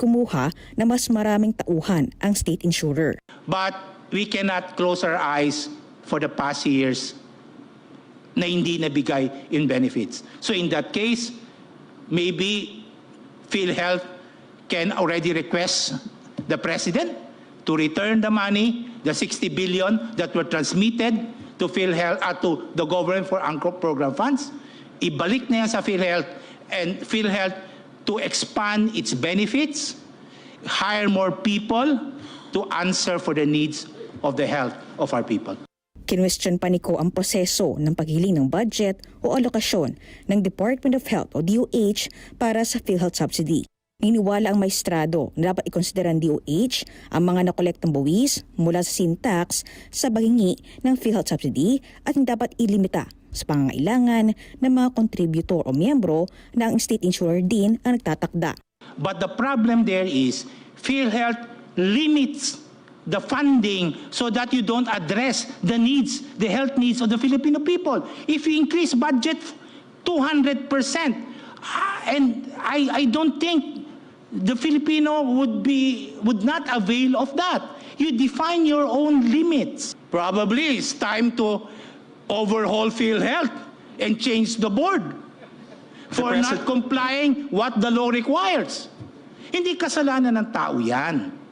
kumuha na mas maraming tauhan ang state insurer. But we cannot close our eyes for the past years na hindi nabigay in benefits. So in that case, maybe PhilHealth can already request the President to return the money, the 60 billion that were transmitted to PhilHealth, to the government for ANCRO program funds. Ibalik na yan sa PhilHealth, and PhilHealth to expand its benefits, hire more people to answer for the needs of the health of our people. Kinwestiyon pa ni Ko ang proseso ng paghiling ng budget o alokasyon ng Department of Health o DOH para sa PhilHealth subsidy. Niniwala ang maestrado na dapat ikonsidera ng DOH ang mga nakolektang buwis mula sa sin tax sa paghingi ng PhilHealth subsidy at hindi dapat ilimita sa pangangailangan ng mga contributor o miyembro na ang state insurer din ang nagtatakda. But the problem there is PhilHealth limits the funding so that you don't address the needs, the health needs of the Filipino people. If you increase budget 200%, and I don't think the Filipino would not avail of that. You define your own limits. Probably it's time to overhaul PhilHealth and change the board for not complying what the law requires. Hindi kasalanan ng tao yan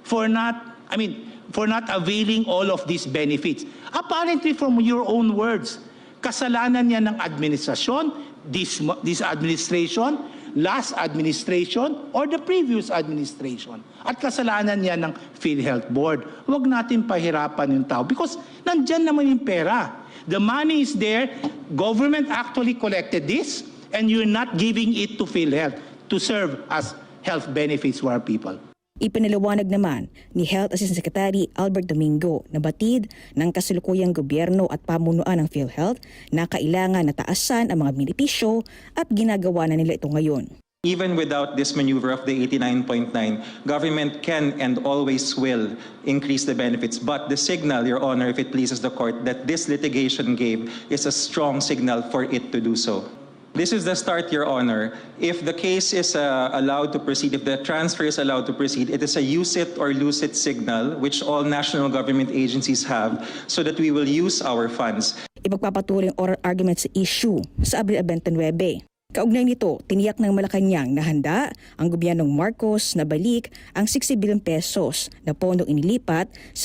for not availing all of these benefits. Apparently from your own words, kasalanan yan ng administrasyon, this administration, last administration, or the previous administration. At kasalanan yan ng PhilHealth Board. Huwag natin pahirapan yung tao because nandyan naman yung pera. The money is there, government actually collected this, and you're not giving it to PhilHealth to serve as health benefits for our people. Ipinaliwanag naman ni Health Assistant Secretary Albert Domingo na batid ng kasalukuyang gobyerno at pamunuan ng PhilHealth na kailangan na taasan ang mga benepisyo at ginagawa na nila ito ngayon. Even without this maneuver of the 89.9, government can and always will increase the benefits. But the signal, Your Honor, if it pleases the court, that this litigation gave is a strong signal for it to do so. This is the start, Your Honor. If the case is allowed to proceed, if the transfer is allowed to proceed, it is a use it or lose it signal which all national government agencies have so that we will use our funds. Ipagpapatuloy ang oral argument sa issue sa Abril 29. Kaugnay nito, tiniyak ng Malacanang na handa ang gobyernong Marcos na balik ang 60 billion pesos na pondong inilipat sa